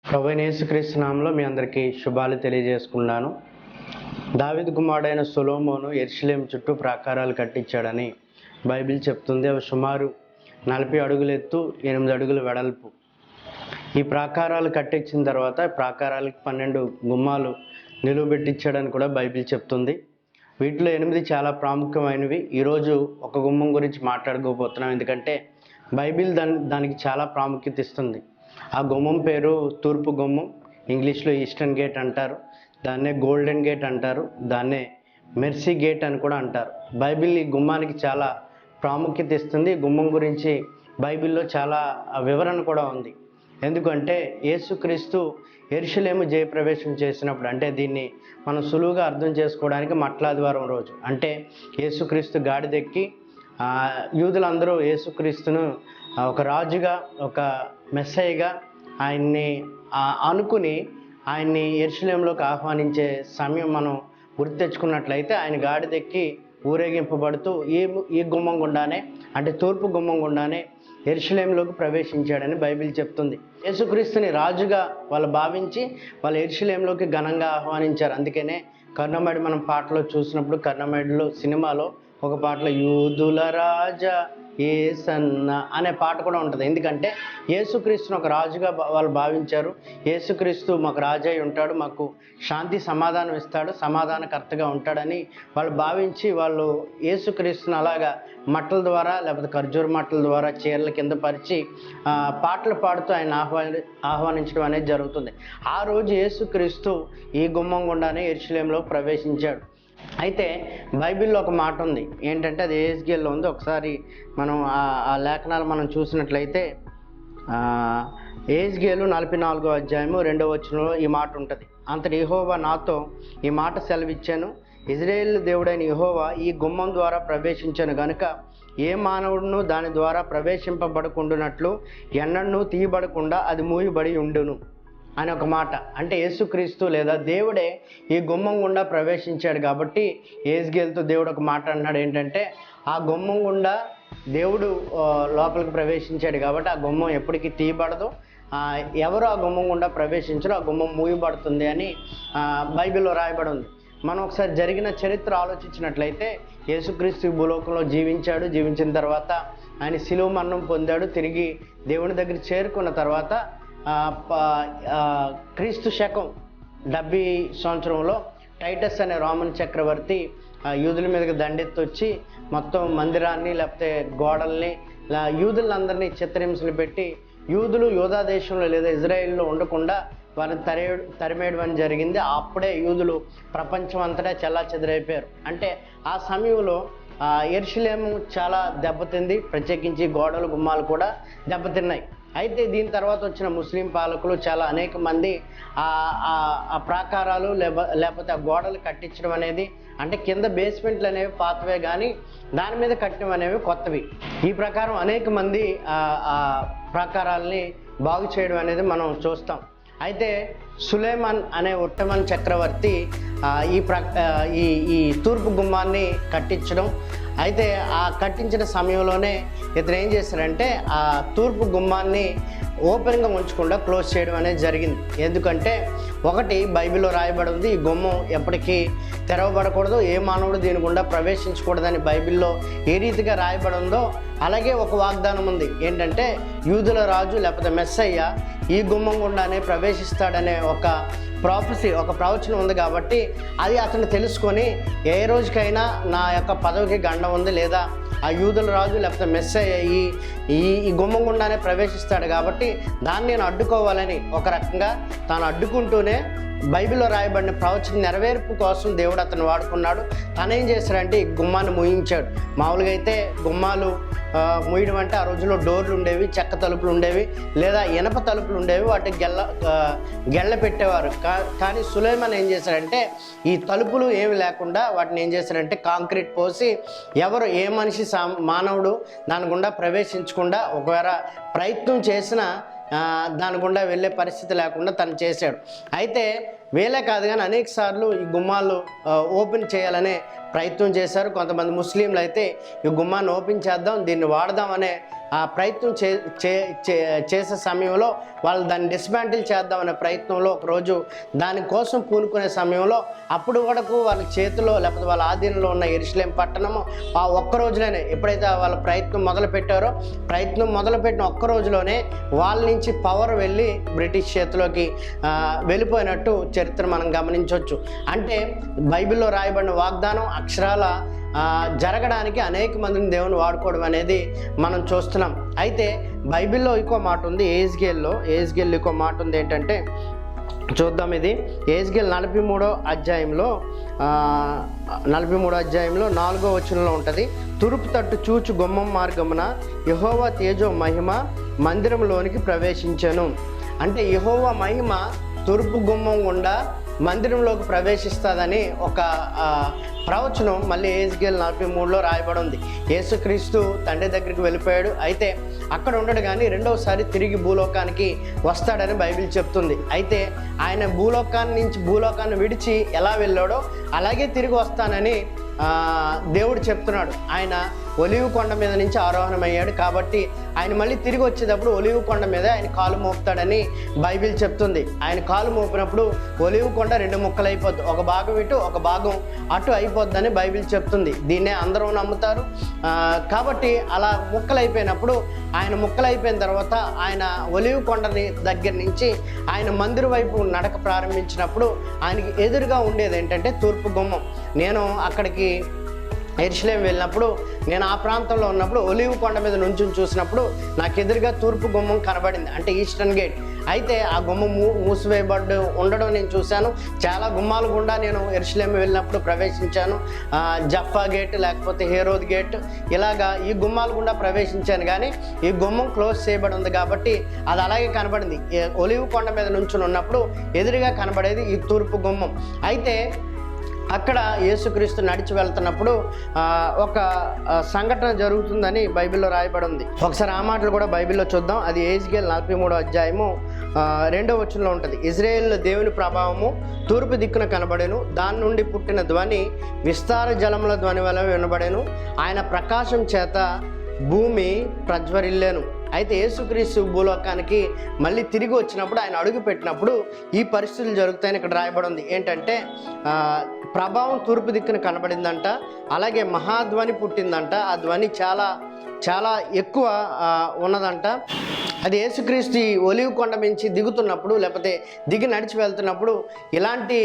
ప్రభువైన యేసుక్రీస్తు నామములో మీ అందరికీ శుభాలు తెలియజేసుకున్నాను. దావీదు కుమారుడైన సొలొమోను యెరూషలేము చుట్టూ ప్రాకారాలు కట్టించాడని బైబిల్ చెప్తుంది. అవి సుమారు 40 అడుగులు ఎత్తు, 8 అడుగుల వెడల్పు. ఈ ప్రాకారాలు కట్టించిన తర్వాత ప్రాకారాలకు 12 గుమ్మాలు నిలువబెట్టించాడని కూడా బైబిల్ చెప్తుంది. వీటిలో 8 చాలా ప్రాముఖ్యమైనవి. ఈరోజు ఒక గుమ్మం గురించి మాట్లాడుకోబోతున్నాం, ఎందుకంటే బైబిల్ దానికి చాలా ప్రాముఖ్యత ఇస్తుంది. ఆ గుమ్మం పేరు తూర్పు గుమ్మం. ఇంగ్లీష్లో ఈస్టర్న్ గేట్ అంటారు, దాన్నే గోల్డెన్ గేట్ అంటారు, దాన్నే మెర్సీ గేట్ అని కూడా అంటారు. బైబిల్ ఈ గుమ్మానికి చాలా ప్రాముఖ్యత ఇస్తుంది. గుమ్మం గురించి బైబిల్లో చాలా వివరణ కూడా ఉంది. ఎందుకంటే యేసుక్రీస్తు యెరూషలేము జయప్రవేశం చేసినప్పుడు, అంటే దీన్ని మనం సులువుగా అర్థం చేసుకోవడానికి మట్లాదివారం రోజు, అంటే యేసుక్రీస్తు గాడిదెక్కి యూదులందరూ యేసుక్రీస్తును ఒక రాజుగా, ఒక మెస్సయ్యగా ఆయన్ని అనుకుని ఆయన్ని యెరూషలేములోకి ఆహ్వానించే సమయం మనం గుర్తు తెచ్చుకున్నట్లయితే, ఆయన గాడిదెక్కి ఊరేగింపబడుతూ ఈ గుమ్మం గుండానే, అంటే తూర్పు గుమ్మం గుండానే యెరూషలేములోకి ప్రవేశించాడని బైబిల్ చెప్తుంది. యేసుక్రీస్తుని రాజుగా వాళ్ళు భావించి వాళ్ళు యెరూషలేములోకి ఘనంగా ఆహ్వానించారు. అందుకనే కర్ణమడి మనం పాటలో చూసినప్పుడు, కర్ణమడిలో సినిమాలో ఒక పాటలో యూదుల రాజా యేసన్న అనే పాట కూడా ఉంటుంది. ఎందుకంటే యేసుక్రీస్తును ఒక రాజుగా వాళ్ళు భావించారు. యేసుక్రీస్తు మాకు రాజు అయి ఉంటాడు, మాకు శాంతి సమాధానం ఇస్తాడు, సమాధానకర్తగా ఉంటాడని వాళ్ళు భావించి వాళ్ళు యేసుక్రీస్తును అలాగా మట్టల ద్వారా, లేకపోతే ఖర్జూర మట్టల ద్వారా చీరల కింద పరిచి పాటలు పాడుతూ ఆయన ఆహ్వానించడం అనేది జరుగుతుంది. ఆ రోజు యేసుక్రీస్తు ఈ గుమ్మం గుండానే యెరూషలేములో ప్రవేశించాడు. అయితే బైబిల్లో ఒక మాట ఉంది, ఏంటంటే అది యెహెజ్కేలులో ఉంది. ఒకసారి మనం ఆ లేఖనాలు మనం చూసినట్లయితే యెహెజ్కేలు 44వ అధ్యాయము 2వ వచనంలో ఈ మాట ఉంటుంది. అంతటి యెహోవా నాతో ఈ మాట సెలవిచ్చాను, ఇజ్రాయేల్ దేవుడైన యెహోవా ఈ గుమ్మం ద్వారా ప్రవేశించాను గనుక ఏ మానవుడును దాని ద్వారా ప్రవేశింపబడకుండానట్లు ఎన్నడూ తీయబడకుండా అది మూయబడి ఉండును అని ఒక మాట. అంటే యేసుక్రీస్తు లేదా దేవుడే ఈ గుమ్మం గుండా ప్రవేశించాడు కాబట్టి యెహెజ్కేలుతో దేవుడు ఒక మాట అన్నాడు, ఏంటంటే ఆ గుమ్మం గుండా దేవుడు లోపలికి ప్రవేశించాడు కాబట్టి ఆ గుమ్మం ఎప్పటికీ తీయబడదు, ఎవరు ఆ గుమ్మం గుండా ప్రవేశించరో ఆ గుమ్మం మూయబడుతుంది అని బైబిల్లో రాయబడి ఉంది. మనం ఒకసారి జరిగిన చరిత్ర ఆలోచించినట్లయితే, యేసుక్రీస్తు భూలోకంలో జీవించాడు. జీవించిన తర్వాత ఆయన శిలువ మరణం పొందాడు. తిరిగి దేవుని దగ్గర చేరుకున్న తర్వాత క్రీస్తు శకం 70 సంవత్సరంలో టైటస్ అనే రోమన్ చక్రవర్తి యూదుల మీదకి దండెత్తి వచ్చి మొత్తం మందిరాన్ని, లేకపోతే గోడల్ని, యూదులందరినీ చిత్రహింసలు పెట్టి యూదులు యూదా దేశంలో లేదా ఇజ్రాయిల్లో ఉండకుండా వారిని తరిమేయడం అని జరిగింది. అప్పుడే యూదులు ప్రపంచం అంతటా చెల్లాచెదరైపోయారు. అంటే ఆ సమయంలో యెరూషలేము చాలా దెబ్బతింది, ప్రత్యేకించి గోడలు, గుమ్మాలు కూడా దెబ్బతిన్నాయి. అయితే దీని తర్వాత వచ్చిన ముస్లిం పాలకులు చాలా అనేక మంది ఆ ప్రాకారాలు లేకపోతే ఆ గోడలు కట్టించడం అనేది, అంటే కింద బేస్మెంట్లు అనేవి పాతవే కానీ దాని మీద కట్టడం అనేవి కొత్తవి. ఈ ప్రకారం అనేక మంది ఆ ప్రాకారాలని బాగు చేయడం అనేది మనం చూస్తాం. అయితే సులేమాన్ అనే ఒట్టమన్ చక్రవర్తి ఈ తూర్పు గుమ్మాన్ని కట్టించడం, అయితే ఆ కట్టించిన సమయంలోనే ఇతను ఏం చేశారంటే ఆ తూర్పు గుమ్మాన్ని ఓపెన్గా ఉంచకుండా క్లోజ్ చేయడం అనేది జరిగింది. ఎందుకంటే ఒకటి బైబిల్లో రాయబడి ఉంది, ఈ గుమ్మం ఎప్పటికీ తెరవబడకూడదు, ఏ మానవుడు దీని గుండా ప్రవేశించకూడదని బైబిల్లో ఏ రీతిగా రాయబడి ఉందో అలాగే ఒక వాగ్దానం ఉంది, ఏంటంటే యూదుల రాజు లేకపోతే మెస్సయ్య ఈ గుమ్మం గుండానే ప్రవేశిస్తాడనే ఒక ప్రాఫెసీ, ఒక ప్రవచనం ఉంది. కాబట్టి అది అతను తెలుసుకొని ఏ రోజుకైనా నా యొక్క పదవికి గండం ఉంది, లేదా ఆ యూదుల రాజు లేకపోతే మెస్సయ్య ఈ గుమ్మం గుండానే ప్రవేశిస్తాడు కాబట్టి దాన్ని నేను అడ్డుకోవాలని ఒక రకంగా తాను అడ్డుకుంటూనే బైబిల్లో రాయబడిన ప్రవచన నెరవేర్పు కోసం దేవుడు అతను వాడుకున్నాడు. తను ఏం చేశాడంటే ఈ గుమ్మాన్ని మూయించాడు. మామూలుగా అయితే గుమ్మాలు మూయడం అంటే ఆ రోజుల్లో డోర్లు ఉండేవి, చెక్క తలుపులు ఉండేవి, లేదా ఇనప తలుపులు ఉండేవి, వాటికి గెళ్ళ పెట్టేవారు. కానీ సులేమాన్ ఏం చేశాడంటే ఈ తలుపులు ఏమి లేకుండా వాటిని ఏం చేశాడంటే కాంక్రీట్ పోసి ఎవరు ఏ మనిషి మానవుడు దాని గుండా ప్రవేశించకుండా ఒకవేళ ప్రయత్నం చేసినా దాని గుండా వెళ్ళే పరిస్థితి లేకుండా తను చేశాడు. అయితే వేలే కాదు కానీ అనేక సార్లు ఈ గుమ్మాలు ఓపెన్ చేయాలనే ప్రయత్నం చేశారు. కొంతమంది ముస్లింలు అయితే ఈ గుమ్మాన్ని ఓపెన్ చేద్దాం, దీన్ని వాడదాం అనే ఆ ప్రయత్నం చేసే సమయంలో వాళ్ళు దాన్ని డిస్మాంటిల్ చేద్దామనే ప్రయత్నంలో ఒకరోజు దానికోసం పూనుకునే సమయంలో అప్పుడు వరకు వాళ్ళ చేతిలో లేకపోతే వాళ్ళ ఆధీనంలో ఉన్న యెరూషలేం పట్టణము ఆ ఒక్క రోజులోనే ఎప్పుడైతే వాళ్ళ ప్రయత్నం మొదలుపెట్టిన ఒక్క రోజులోనే వాళ్ళ నుంచి పవర్ వెళ్ళి బ్రిటిష్ చేతిలోకి వెళ్ళిపోయినట్టు చరిత్ర మనం గమనించవచ్చు. అంటే బైబిల్లో రాయబడిన వాగ్దానం అక్షరాల జరగడానికి అనేక మందిని దేవుని వాడుకోవడం అనేది మనం చూస్తున్నాం. అయితే బైబిల్లో ఇంకో మాట ఉంది, ఏజ్గేల్లో ఇంకో మాట ఉంది. ఏంటంటే చూద్దాం, ఇది ఏజ్గేల్ 43వ అధ్యాయంలో 4వ వచనంలో ఉంటుంది. తూర్పు తట్టు చూచు గుమ్మం మార్గమున యెహోవా తేజో మహిమ మందిరంలోనికి ప్రవేశించెను. అంటే యెహోవా మహిమ తూర్పు గుమ్మం గుండా మందిరంలోకి ప్రవేశిస్తుందని ఒక ప్రవచనం మళ్ళీ ఏజ్గేల్ 43లో రాయబడి ఉంది. యేసుక్రీస్తు తండ్రి దగ్గరికి వెళ్ళిపోయాడు, అయితే అక్కడ ఉండడు కానీ రెండవసారి తిరిగి భూలోకానికి వస్తాడని బైబిల్ చెప్తుంది. అయితే ఆయన భూలోకాన్ని విడిచి ఎలా వెళ్ళాడో అలాగే తిరిగి వస్తానని దేవుడు చెప్తున్నాడు. ఆయన ఒలీవ కొండ మీద నుంచి ఆరోహణమయ్యాడు కాబట్టి ఆయన మళ్ళీ తిరిగి వచ్చేటప్పుడు ఒలీవ కొండ మీద ఆయన కాలు మోపుతాడని బైబిల్ చెప్తుంది. ఆయన కాలు మోపినప్పుడు ఒలీవ కొండ 2 ముక్కలు అయిపోద్ది, ఒక భాగం ఇటు ఒక భాగం అటు అయిపోద్దని బైబిల్ చెప్తుంది. దీన్నే అందరూ నమ్ముతారు. కాబట్టి అలా ముక్కలైపోయినప్పుడు ఆయన ముక్కలైపోయిన తర్వాత ఆయన ఒలీవ కొండని దగ్గర నుంచి ఆయన మందిరం వైపు నడక ప్రారంభించినప్పుడు ఆయనకి ఎదురుగా ఉండేది ఏంటంటే తూర్పు గుమ్మం. నేను అక్కడికి యెరూషలేం వెళ్ళినప్పుడు నేను ఆ ప్రాంతంలో ఉన్నప్పుడు ఒలీవ కొండ మీద నుంచి చూసినప్పుడు నాకు ఎదురుగా తూర్పు గుమ్మం కనబడింది, అంటే ఈస్టర్న్ గేట్. అయితే ఆ గుమ్మం మూసివేయబడి ఉండడం నేను చూశాను. చాలా గుమ్మాల గుండా నేను యెరూషలేం వెళ్ళినప్పుడు ప్రవేశించాను. జఫా గేట్ లేకపోతే హేరోద్ గేట్ ఇలాగా ఈ గుమ్మాల గుండా ప్రవేశించాను. కానీ ఈ గుమ్మం క్లోజ్ చేయబడి ఉంది కాబట్టి అది అలాగే కనబడింది. ఒలీవ కొండ మీద నుంచి ఉన్నప్పుడు ఎదురుగా కనబడేది ఈ తూర్పు గుమ్మం. అయితే అక్కడ యేసుక్రీస్తు నడిచి వెళ్తున్నప్పుడు ఒక సంఘటన జరుగుతుందని బైబిల్లో రాయబడి ఉంది. ఒకసారి ఆ మాటలు కూడా బైబిల్లో చూద్దాం. అది ఏజ్గేల్ 43వ అధ్యాయము 2వ వచనంలో ఉంటుంది. ఇజ్రాయేల్ దేవుని ప్రభావము తూర్పు దిక్కున కనబడెను, దాని నుండి పుట్టిన ధ్వని విస్తార జలముల ధ్వని వలె వినబడెను, ఆయన ప్రకాశం చేత భూమి ప్రజ్వరిల్లేను. అయితే యేసుక్రీస్తు భూలోకానికి మళ్ళీ తిరిగి వచ్చినప్పుడు ఆయన అడుగు పెట్టినప్పుడు ఈ పరిస్థితులు జరుగుతాయని ఇక్కడ రాయబడి ఉంది. ఏంటంటే ప్రభావం తూర్పు దిక్కున కనబడిందంట, అలాగే మహాధ్వని పుట్టిందంట. ఆ ధ్వని చాలా చాలా ఎక్కువ ఉన్నదంట. అది యేసుక్రీస్తు ఒలీవ కొండ మించి దిగుతున్నప్పుడు లేకపోతే దిగి నడిచి వెళ్తున్నప్పుడు ఇలాంటి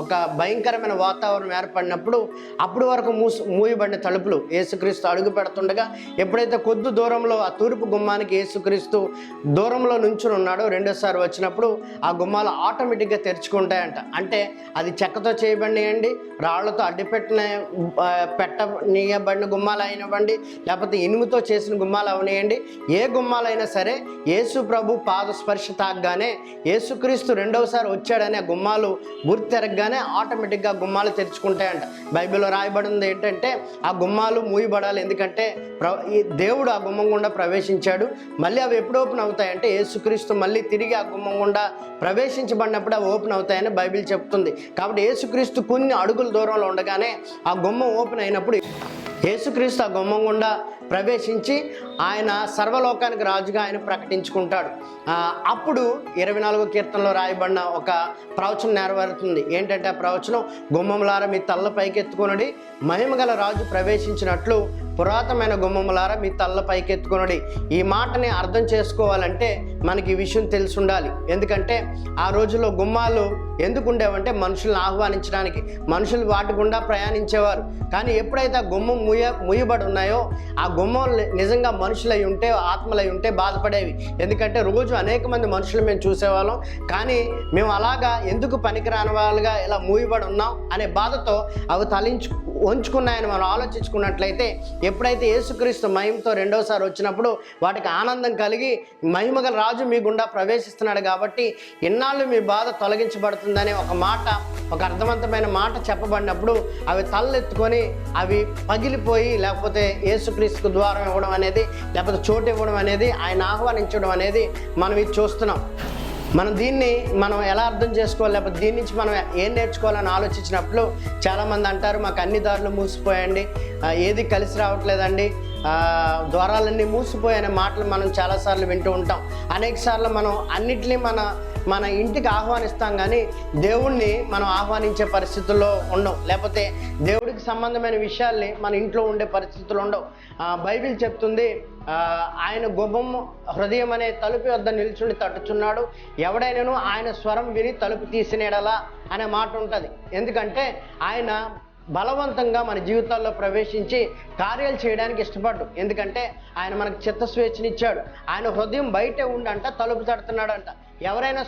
ఒక భయంకరమైన వాతావరణం ఏర్పడినప్పుడు అప్పుడు వరకు మూయబడిన తలుపులు యేసుక్రీస్తు అడుగు పెడుతుండగా ఎప్పుడైతే కొద్ది దూరంలో ఆ తూర్పు గుమ్మానికి యేసుక్రీస్తు దూరంలో నుంచుని ఉన్నాడో రెండోసారి వచ్చినప్పుడు ఆ గుమ్మాలు ఆటోమేటిక్గా తెరుచుకుంటాయంట. అంటే అది చెక్కతో చేయబడినాయండి, రాళ్లతో పెట్టనీయబడిన గుమ్మాలు అయినవ్వండి, లేకపోతే ఇనుముతో చేసిన గుమ్మాలు అవనియండి, ఏ గుమ్మాలైనా సరే యేసు ప్రభు పాద స్పర్శ తాగ్గానే యేసుక్రీస్తు రెండవసారి వచ్చాడని ఆ గుమ్మాలు గుర్తెరగగానే ఆటోమేటిక్గా గుమ్మాలు తెరుచుకుంటాయంట. బైబిల్లో రాయబడింది ఏంటంటే ఆ గుమ్మాలు మూయబడాలి, ఎందుకంటే దేవుడు ఆ గుమ్మం గుండా ప్రవేశించాడు. మళ్ళీ అవి ఎప్పుడు ఓపెన్ అవుతాయంటే యేసుక్రీస్తు మళ్ళీ తిరిగి ఆ గుమ్మం గుండా ప్రవేశించబడినప్పుడు అవి ఓపెన్ అవుతాయని బైబిల్ చెప్తుంది. కాబట్టి యేసుక్రీస్తు కొన్ని అడుగుల దూరంలో ఉండగానే ఆ గుమ్మం ఓపెన్ అయినప్పుడు యేసుక్రీస్తు ఆ గుమ్మం గుండా ప్రవేశించి ఆయన సర్వలోకానికి రాజుగా ఆయన ప్రకటించుకుంటాడు. అప్పుడు 24వ కీర్తనలో రాయబడిన ఒక ప్రవచనం నెరవేరుతుంది. ఏంటంటే ఆ ప్రవచనం, గుమ్మములారా మీ తల్ల పైకెత్తుకొనుడి, మహిమగల రాజు ప్రవేశించినట్లు పురాతనమైన గుమ్మములారా మీ తల్ల పైకెత్తుకొనుడి. ఈ మాటని అర్థం చేసుకోవాలంటే మనకి ఈ విషయం తెలిసి ఉండాలి. ఎందుకంటే ఆ రోజుల్లో గుమ్మాలు ఎందుకు ఉండేవంటే మనుషులను ఆహ్వానించడానికి, మనుషులు వాటి గుండా ప్రయాణించేవారు. కానీ ఎప్పుడైతే ఆ గుమ్మం ముయ్యబడి ఉన్నాయో ఆ గుమ్మం నిజంగా మనుషులై ఉంటే, ఆత్మలై ఉంటే బాధపడేవి. ఎందుకంటే రోజు అనేక మంది మనుషులు మేము చూసేవాళ్ళం, కానీ మేము అలాగా ఎందుకు పనికిరాని వాళ్ళుగా ఇలా మూయబడి ఉన్నాం అనే బాధతో అవి వంచుకున్నాయని మనం ఆలోచించుకున్నట్లయితే ఎప్పుడైతే యేసుక్రీస్తు మహిమతో రెండోసారి వచ్చినప్పుడు వాటికి ఆనందం కలిగి మహిమగల రాజు మీ గుండా ప్రవేశిస్తున్నాడు కాబట్టి ఇన్నాళ్ళు మీ బాధ తొలగించబడుతుందనే ఒక మాట, ఒక అర్థవంతమైన మాట చెప్పబడినప్పుడు అవి తలెత్తుకొని అవి పగిలిపోయి లేకపోతే యేసుక్రీస్తుకు ద్వారం ఇవ్వడం అనేది, లేకపోతే చోటు ఇవ్వడం అనేది, ఆయన ఆహ్వానించడం అనేది మనం ఇది చూస్తున్నాం. మనం దీన్ని ఎలా అర్థం చేసుకోవాలి, లేకపోతే దీని నుంచి మనం ఏం నేర్చుకోవాలని ఆలోచించినప్పుడు చాలామంది అంటారు, మాకు అన్ని దారులు మూసిపోయండి, ఏది కలిసి రావట్లేదండి, ద్వారాలన్నీ మూసిపోయనే మాటలు మనం చాలాసార్లు వింటూ ఉంటాం. అనేక సార్లు మనం అన్నిటినీ మన ఇంటికి ఆహ్వానిస్తాం, కానీ దేవుణ్ణి మనం ఆహ్వానించే పరిస్థితుల్లో ఉండవు, లేకపోతే దేవుడికి సంబంధమైన విషయాల్ని మన ఇంట్లో ఉండే పరిస్థితులు ఉండవు. బైబిల్ చెప్తుంది, ఆయన గుమ్మం హృదయం అనే తలుపు వద్ద నిల్చుని తట్టుచున్నాడు, ఎవడైనాను ఆయన స్వరం విని తలుపు తీసినేడలా అనే మాట ఉంటుంది. ఎందుకంటే ఆయన బలవంతంగా మన జీవితాల్లో ప్రవేశించి కార్యాలు చేయడానికి ఇష్టపడ్డు. ఎందుకంటే ఆయన మనకు చిత్త స్వేచ్ఛనిచ్చాడు. ఆయన హృదయం బయటే ఉండంట తలుపు తడుతున్నాడంట. ఎవరైనా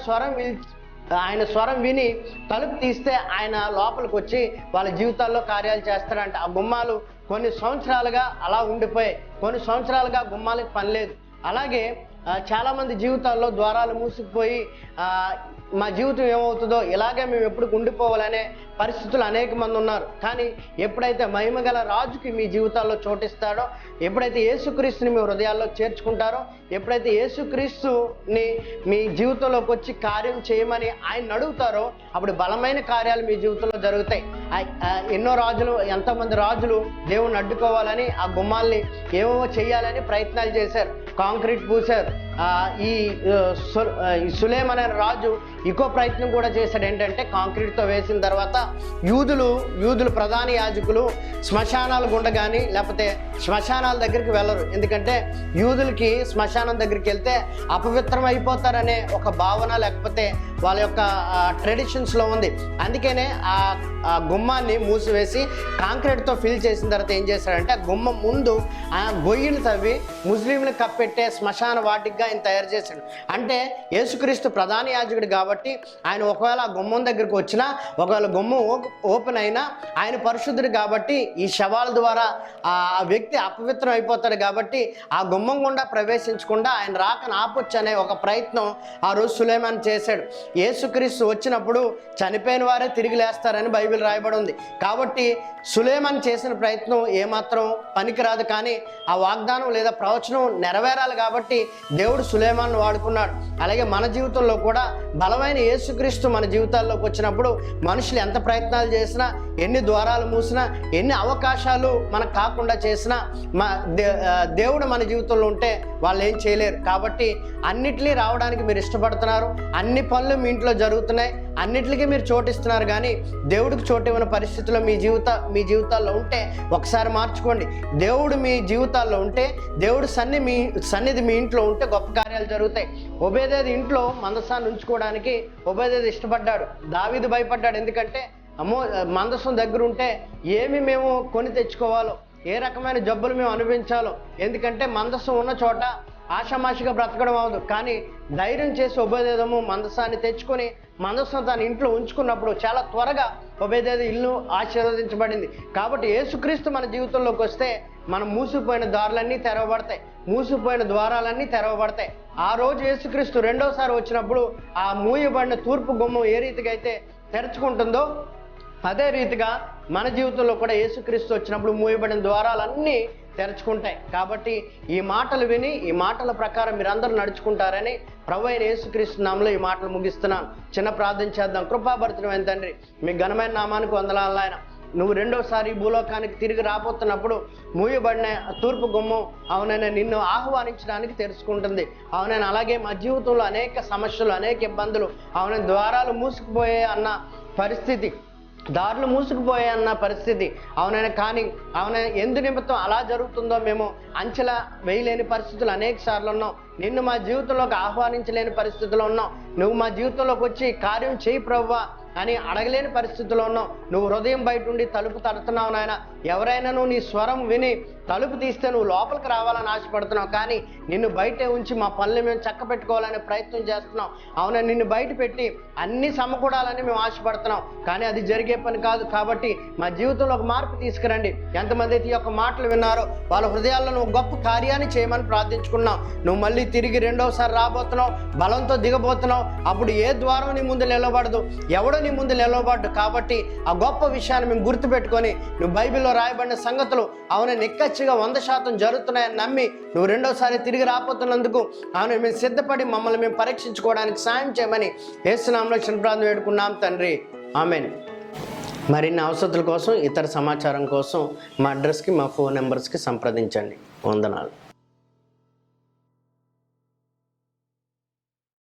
ఆయన స్వరం విని తలుపు తీస్తే ఆయన లోపలికి వచ్చి వాళ్ళ జీవితాల్లో కార్యాలు చేస్తాడంట. ఆ గుమ్మాలు కొన్ని సంవత్సరాలుగా అలా ఉండిపోయాయి, కొన్ని సంవత్సరాలుగా గుమ్మాలకు పని లేదు. అలాగే చాలామంది జీవితాల్లో ద్వారాలు మూసుకుపోయి మా జీవితం ఏమవుతుందో, ఇలాగే మేము ఎప్పుడు ఉండిపోవాలనే పరిస్థితులు అనేక మంది ఉన్నారు. కానీ ఎప్పుడైతే మహిమగల రాజుకి మీ జీవితాల్లో చోటిస్తాడో, ఎప్పుడైతే యేసుక్రీస్తుని మీ హృదయాల్లో చేర్చుకుంటారో, ఎప్పుడైతే యేసుక్రీస్తుని మీ జీవితంలోకి వచ్చి కార్యం చేయమని ఆయన అడుగుతారో, అప్పుడు బలమైన కార్యాలు మీ జీవితంలో జరుగుతాయి. ఎంతోమంది రాజులు దేవుణ్ణి అడ్డుకోవాలని ఆ గుమ్మాల్ని ఏమేమో చేయాలని ప్రయత్నాలు చేశారు, కాంక్రీట్ పూశారు. ఈ సులేమ్ అనే రాజు ఇంకో ప్రయత్నం కూడా చేశాడు. ఏంటంటే కాంక్రీట్తో వేసిన తర్వాత యూదులు ప్రధాన యాజకులు శ్మశానాలు గుండా కానీ లేకపోతే శ్మశానాల దగ్గరికి వెళ్ళరు. ఎందుకంటే యూదులకి శ్మశానం దగ్గరికి వెళ్తే అపవిత్రం అయిపోతారనే ఒక భావన, లేకపోతే వాళ్ళ యొక్క ట్రెడిషన్స్లో ఉంది. అందుకనే ఆ గుమ్మాన్ని మూసివేసి కాంక్రీట్తో ఫిల్ చేసిన తర్వాత ఏం చేశాడంటే, ఆ గుమ్మం ముందు ఆ గొయ్యిని తవ్వి ముస్లింలు కప్పెట్టే శ్మశాన వాటిగా ఆయన తయారు చేశాడు. అంటే యేసుక్రీస్తు ప్రధాన యాజకుడు కాబట్టి ఆయన ఒకవేళ ఆ గుమ్మం దగ్గరికి వచ్చినా, ఒకవేళ గుమ్మం ఓపెన్ అయినా, ఆయన పరిశుద్ధుడు కాబట్టి ఈ శవాల ద్వారా ఆ వ్యక్తి అపవిత్రం అయిపోతాడు. కాబట్టి ఆ గుమ్మం గుండా ప్రవేశించకుండా ఆయన రాకను ఆపొచ్చు అనే ఒక ప్రయత్నం ఆ రోజు సులేమాన్ చేశాడు. యేసుక్రీస్తు వచ్చినప్పుడు చనిపోయిన వారే తిరిగి లేస్తారని బైబిల్ రాయబడి ఉంది. కాబట్టి సులేమాన్ చేసిన ప్రయత్నం ఏమాత్రం పనికిరాదు. కానీ ఆ వాగ్దానం లేదా ప్రవచనం నెరవేరాలి కాబట్టి దేవుడు సులేమాన్ను వాడుకున్నాడు. అలాగే మన జీవితంలో కూడా బలమైన యేసుక్రీస్తు మన జీవితాల్లోకి వచ్చినప్పుడు మనుషులు ఎంత ప్రయత్నాలు చేసినా, ఎన్ని ద్వారాలు మూసినా, ఎన్ని అవకాశాలు మనకు కాకుండా చేసినా, దేవుడు మన జీవితంలో ఉంటే వాళ్ళు ఏం చేయలేరు. కాబట్టి అన్నిటినీ రావడానికి మీరు ఇష్టపడుతున్నారు, అన్ని పనులు మీ ఇంట్లో జరుగుతున్నాయి, అన్నిటికీ మీరు చోటిస్తున్నారు. కానీ దేవుడికి చోటు ఇవ్వని పరిస్థితుల్లో మీ జీవితాల్లో ఉంటే ఒకసారి మార్చుకోండి. దేవుడు మీ జీవితాల్లో ఉంటే, దేవుడు సన్నిధి మీ ఇంట్లో ఉంటే గొప్ప కార్యాలు జరుగుతాయి. ఒబేదేదు ఇంట్లో మందసాన్ని ఉంచుకోవడానికి ఒబేదేదు ఇష్టపడ్డాడు. దావీదు భయపడ్డాడు. ఎందుకంటే మందసం దగ్గర ఉంటే ఏమి మేము కొని తెచ్చుకోవాలో, ఏ రకమైన జబ్బులు మేము అనుభవించాలో. ఎందుకంటే మందసం ఉన్న చోట ఆషామాషిగా బ్రతకడం అవ్వదు. కానీ ధైర్యం చేసి ఒబేదేదము మందసాన్ని తెచ్చుకొని మందసం తన ఇంట్లో ఉంచుకున్నప్పుడు చాలా త్వరగా ఒబేదేదు ఇల్లు ఆశీర్వదించబడింది. కాబట్టి యేసుక్రీస్తు మన జీవితంలోకి వస్తే మనం మూసిపోయిన దారులన్నీ తెరవబడతాయి, మూసిపోయిన ద్వారాలన్నీ తెరవబడతాయి. ఆ రోజు యేసుక్రీస్తు రెండోసారి వచ్చినప్పుడు ఆ మూయబడిన తూర్పు గుమ్మం ఏ రీతిగా అయితే తెరుచుకుంటుందో, అదే రీతిగా మన జీవితంలో కూడా యేసుక్రీస్తు వచ్చినప్పుడు మూయబడిన ద్వారాలన్నీ తెరుచుకుంటాయి. కాబట్టి ఈ మాటలు విని ఈ మాటల ప్రకారం మీరందరూ నడుచుకుంటారని ప్రభు అయిన యేసుక్రీస్తు నామములో ఈ మాటలు ముగిస్తున్నాను. చిన్న ప్రార్థన చేద్దాం. కృపాభరితుడైన తండ్రి, మీ ఘనమైన నామానికి వందనాలు నాయన. నువ్వు రెండోసారి భూలోకానికి తిరిగి రాబోతున్నప్పుడు మూయబడిన తూర్పు గుమ్మం అవునైనా నిన్ను ఆహ్వానించడానికి తెరుచుకుంటుంది. అవునైనా అలాగే మా జీవితంలో అనేక సమస్యలు, అనేక ఇబ్బందులు, అవునైనా ద్వారాలు మూసుకుపోయే అన్న పరిస్థితి, దారులు మూసుకుపోయాయన్న పరిస్థితి, కానీ ఎందు నిమిత్తం అలా జరుగుతుందో మేము అంచెలా వేయలేని పరిస్థితులు అనేక సార్లు ఉన్నాం. నిన్ను మా జీవితంలోకి ఆహ్వానించలేని పరిస్థితుల్లో ఉన్నాం. నువ్వు మా జీవితంలోకి వచ్చి కార్యం చేయి ప్రభువా అని అడగలేని పరిస్థితుల్లో ఉన్నావు. నువ్వు హృదయం బయట ఉండి తలుపు తడుతున్నావు నాయన. ఎవరైనా నువ్వు నీ స్వరం విని తలుపు తీస్తే నువ్వు లోపలికి రావాలని ఆశపడుతున్నావు. కానీ నిన్ను బయటే ఉంచి మా పనులు మేము చక్క పెట్టుకోవాలనే ప్రయత్నం చేస్తున్నాం. అవునా, నిన్ను బయట పెట్టి అన్ని సమకూడాలని మేము ఆశపడుతున్నాం. కానీ అది జరిగే పని కాదు. కాబట్టి మా జీవితంలో ఒక మార్పు తీసుకురండి. ఎంతమంది అయితే ఈ యొక్క మాటలు విన్నారో వాళ్ళ హృదయాల్లో నువ్వు గొప్ప కార్యాన్ని చేయమని ప్రార్థించుకున్నావు. నువ్వు మళ్ళీ తిరిగి రెండోసారి రాబోతున్నావు, బలంతో దిగబోతున్నావు. అప్పుడు ఏ ద్వారం నీ ముందు నిలబడదు, ఎవడు నీ ముందు నిలవబడ్డు. కాబట్టి ఆ గొప్ప విషయాన్ని మేము గుర్తుపెట్టుకొని నువ్వు బైబిల్లో రాయబడిన సంగతులు అవును నిక్కచ్చిగా 100% జరుగుతున్నాయని నమ్మి నువ్వు రెండోసారి తిరిగి రాపోతున్నందుకు అవును మేము సిద్ధపడి మమ్మల్ని మేము పరీక్షించుకోవడానికి సాయం చేయమని యేసు నామములో క్షమాపణ వేడుకున్నాం తండ్రి. ఆమేన్. మరిన్ని అవసరాల కోసం ఇతర సమాచారం కోసం మా అడ్రస్కి మా ఫోన్ నెంబర్స్కి సంప్రదించండి. వందనాలు.